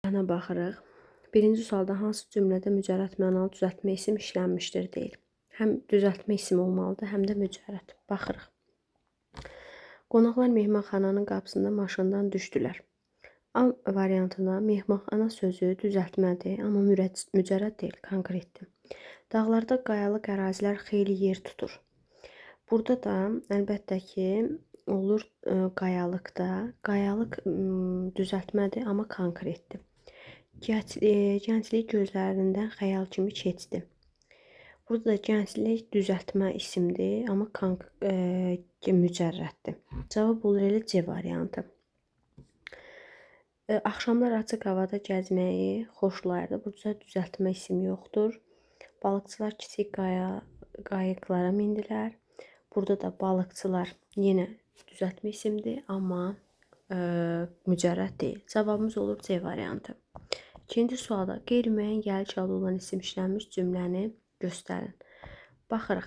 Ana baxırıq. Birinci sualda hansı cümlədə mücərrət mənalı düzəltmə isim işlənmişdir deyil. Həm düzəltmə isim olmalıdır, həm də mücərrət. Baxırıq. Qonaqlar mehmanxananın qapısında maşından düşdülər. A variantında mehmanxana sözü düzəltmədir, amma mücərrət deyil, konkretdir. Dağlarda qayalıq ərazilər xeyli yer tutur. Burada da əlbəttə ki, olur qayalıqda. Qayalıq düzəltmədir, amma konkretdir. Gənclik gözlərindən xəyal kimi keçdi. Burada da gənclik düzəltmə isimdir, amma mücərrətdir. Cavab olur elə C variantı. Axşamlar açıq havada gəzməyi xoşlayırdı. Burada düzəltmə isim yoxdur. Balıqçılar kiçik qayıqlara mindilər. Burada da balıqçılar yenə düzəltmə isimdir, amma mücərrət deyil. Cavabımız olur C variantı. İkinci sualda qeyri-müəyyən gəliş adı olan isim işlənmiş cümləni göstərin. Baxırıq.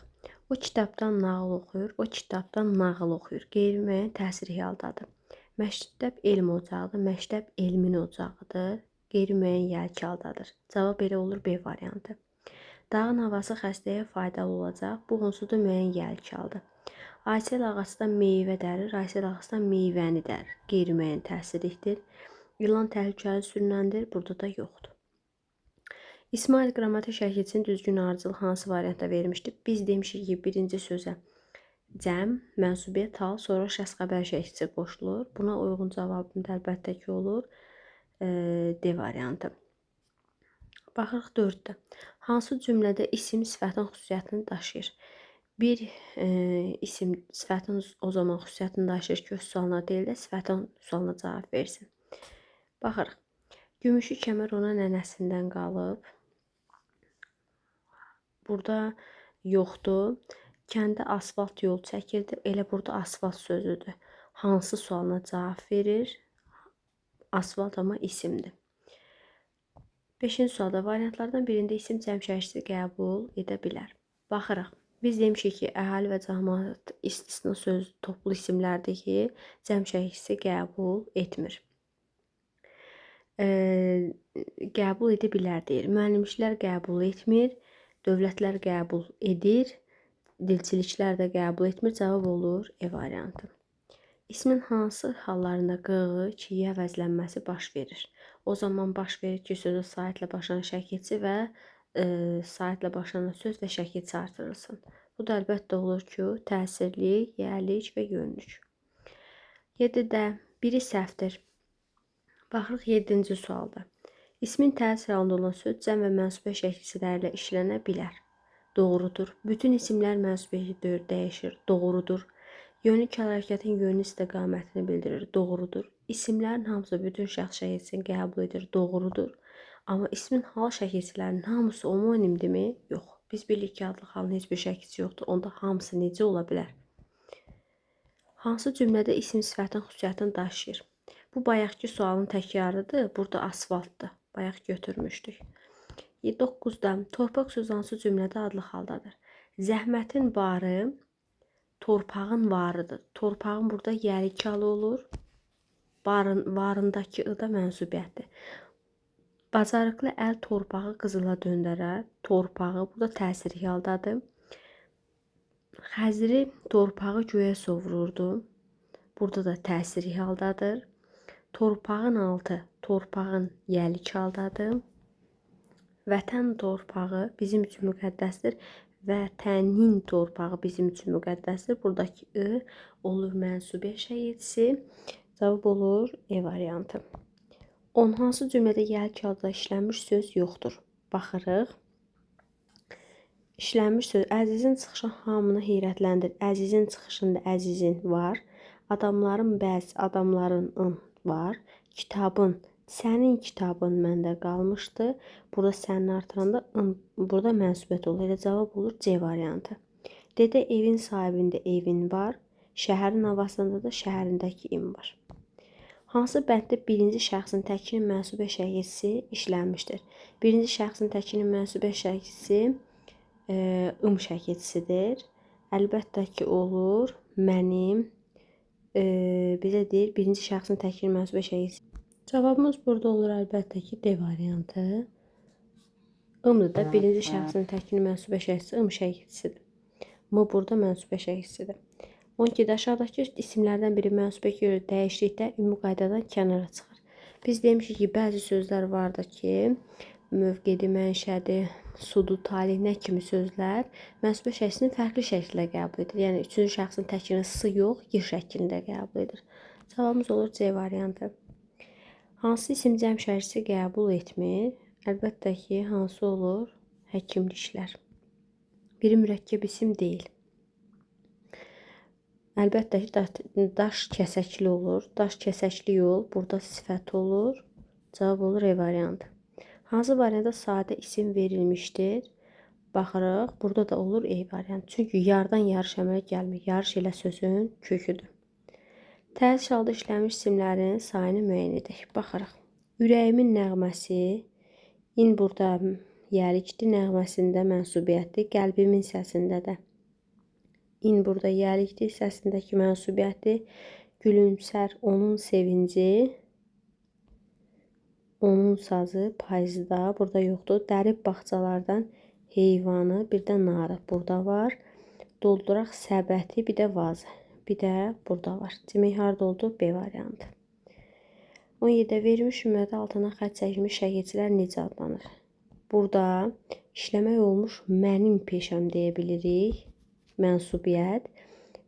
O kitabdan nağıl oxuyur, o kitabdan nağıl oxuyur. Qeyri-müəyyən təsiri haldadır. Məktəb elm ocağıdır, məktəb elmin ocağıdır. Qeyri-müəyyən gəliş haldadır. Cavab elə olur B variantı. Dağın havası xəstəyə faydalı olacaq. Bu onsuz da müəyyən gəliş haldır. Aysel ağacdan meyvə dərir, Aysel ağacdan meyvəni dərir. Qeyri-müəyyən təsirlikdir. İlan təhlükəli sürünəndir, burada da yoxdur. İsmail qrammatik şəkilçinin düzgün ardıcıl hansı variantda vermişdir? Biz demişik ki, birinci sözə cəm, mənsubiyyət hal, sonra şəxs xəbər şəkilçisi qoşulur. Buna uyğun cavabım da əlbəttə ki olur D variantı. Baxırıq 4-də. Hansı cümlədə isim sifətin xüsusiyyətini daşıyır? Bir isim sifətin o zaman xüsusiyyətini daşıyır ki, öz sualına deyil də sifətin sualına cavab versin. Baxırıq. Gümüşü kəmər ona nənəsindən qalıb. Burada yoxdur. Kəndə asfalt yol çəkirdi. Elə burada asfalt sözüdür. Hansı sualına cavab verir? Asfalt amma isimdir. 5-ci sualda variantlardan birində isim cəm şəkilçisi qəbul edə bilər. Baxırıq. Biz demişik ki, əhali və cəmiyyət istisna söz toplu isimlərdir ki, cəm şəkilçisi qəbul etmir. Qəbul edə bilər deyir. Müəllimçilər qəbul etmir, dövlətlər qəbul edir, dilçiliklər də qəbul etmir. Cavab olur E variantı. İsmin hansı hallarında qığı, kiyə əvəzlənməsi baş verir? O zaman baş verir ki, sözə saitlə başlanan şəkilçi və saitlə başlanan söz və şəkilçi artırılsın. Bu da əlbəttə olur ki, təsirlik, yərlik və yönlük. 7-də biri səhvdir. Baxırıq 7-ci sualda. İsmin təsir halında olan söz cəm və mənsubə şəkilçilərlə işlənə bilər. Doğrudur. Bütün isimlər mənsubiyyəti dəyişir. Doğrudur. Yönlük hərəkətin yönlü istiqamətini bildirir. Doğrudur. İsimlərin hamısı bütün şəxs şəkilçisini qəbul edir. Doğrudur. Amma ismin hal şəkilçilərinin hamısı homonimdirmi? Yox. Biz bilirik ki, adlı halın heç bir şəkilçisi yoxdur. Onda hamısı necə ola bilər? Hansı cümlədə isim sifətin xüsusiyyətini daşıyır? Bu bayaqki sualın təkrarıdır. Burada asfaltdır. Bayaq götürmüşdük. 9-da torpaq sözü hansı cümlədə adlı haldadır? Zəhmətin varı torpağın varıdır. Torpağın burada yərikalı olur. Varındakı da mənsubiyyətdir. Bacarıqlı əl torpağı qızıla döndərər. Torpağı burada təsiri haldadır. Xəzri torpağı göyə sovururdu. Burada da təsiri haldadır. Torpağın altı torpağın yəlik haldadır. Vətən torpağı bizim üçün müqəddəsdir. Vətənin torpağı bizim üçün müqəddəsdir. Buradakı I olur mənsubiyyə şəkilçisi. Cavab olur E variantı. 10. Hansı cümlədə yəlik halda işlənmiş söz yoxdur? Baxırıq. İşlənmiş söz əzizin çıxışı hamını heyrətləndir. Əzizin çıxışında əzizin var. Adamların bəzi adamların var. Kitabın, sənin kitabın məndə qalmışdı. Burada sənin artıranda burada mənsubiyyət olur. Elə cavab olur C variantı. Dedə evin sahibində evin var. Şəhərin havasında da şəhərindəki im var. Hansı bənddə birinci şəxsin təkinin mənsubə şəkilçisi işlənmişdir? Birinci şəxsin təkinin mənsubə şəkilçisi şəkilçisidir. Əlbəttə ki olur mənim bizə deyir birinci şəxsin təkinin mənsubə şəkilçisi Cavabımız burada olur əlbəttə ki, D variantı. I-dır da birinci şəxsin təkini mənsub şəxsi ım şəkilçisidir. M burada mənsub şəxsidir. 12-də aşağıdakı isimlərdən biri mənsuba görə dəyişdikdə ümumi qaydadan kənara çıxır. Biz demişik ki, bəzi sözlər vardır ki, mövqedi, mənşədi, sudu, talih nə kimi sözlər mənsub şəxsini fərqli şəkildə qəbul edir. Yəni, üçüncü şəxsin təkini s yox, y şəklində qəbul edir. Cavabımız olur C variantı. Hansı isim cəm şərisi qəbul etmir? Əlbəttə ki, hansı olur? Həkimliklər. Biri mürəkkəb isim deyil. Əlbəttə ki, daş kəsəkli olur. Daş kəsəkli yol. Burada sifət olur. Cavab olur E variantı. Hansı variantda sadə isim verilmişdir? Baxırıq. Burada da olur E variantı. Çünki yardan yarış əmələ gəlmir. Yarış elə sözün köküdür. Tərs halda işlənmiş isimlərin sayını müəyyən edək. Baxırıq. Ürəyimin nəğməsi. İn burada yəlikdir. Nəğməsində mənsubiyyətdir. Qəlbimin səsində də. İn burada yəlikdir. Səsindəki mənsubiyyətdir. Gülümsər onun sevinci. Onun sazı payızda. Burada yoxdur. Dərib bağçalardan heyvanı. Bir də narı burada var. Dolduraq səbəti. Bir də vazı. Bir də burada var. Demək, harada oldu? B variantı. 17-də verilmiş cümlədə altına xətt çəkilmiş şəkilçilər necə adlanır? Burada işləmək olmuş mənim peşəm deyə bilirik. Mənsubiyyət.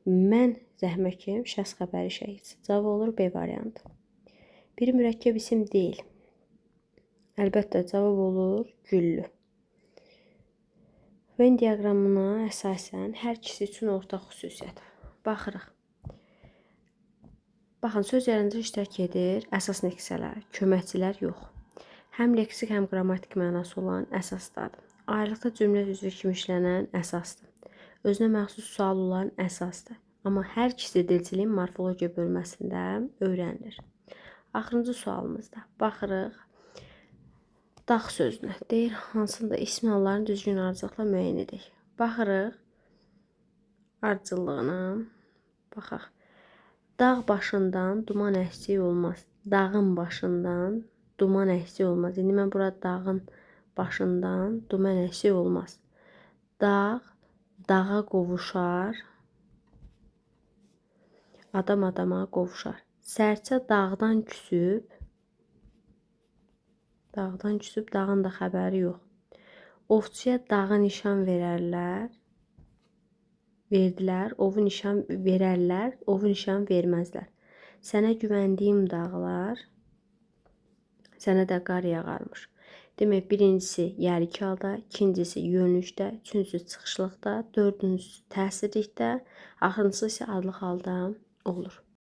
Mən zəhməkim şəxs xəbəri şəkilçisi. Cavab olur B variantı. Biri mürəkkəb isim deyil. Əlbəttə cavab olur güllü. Venn diaqramına əsasən hər ikisi üçün ortaq xüsusiyyət. Baxırıq. Baxın, söz yaradıcı iştirak edir əsas neksələr, köməkçilər yox. Həm leksik, həm qrammatik mənası olan əsasdadır. Ayrılıqda cümlə üzvü kimi işlənən əsasdır. Özünə məxsus sual olan əsasdır. Amma hər ikisi dilçiliyin morfologiya bölməsində öyrənilir. Axırıncı sualımızda baxırıq. Dağ sözünə deyir, hansında ismi halların düzgün ardıcılıqla müəyyən edək. Baxırıq. Ardıcıllığına baxaq. Dağ başından duman əksik olmaz. Dağın başından duman əksik olmaz. İndi mən burada dağın başından duman əksik olmaz. Dağ dağa qovuşar. Adam adama qovuşar. Sərçə dağdan küsüb. Dağdan küsüb, dağın da xəbəri yox. Ovçuya dağı nişan verərlər. Verdilər, ovu nişan verərlər, ovu nişan verməzlər. Sənə güvəndiyim dağlar, sənə də qar yağarmış. Demək, birincisi yəlik halda, ikincisi yönlükdə, üçüncüsü çıxışlıqda, dördüncüsü təsirlikdə, axırıncısı isə adlıq halda olur.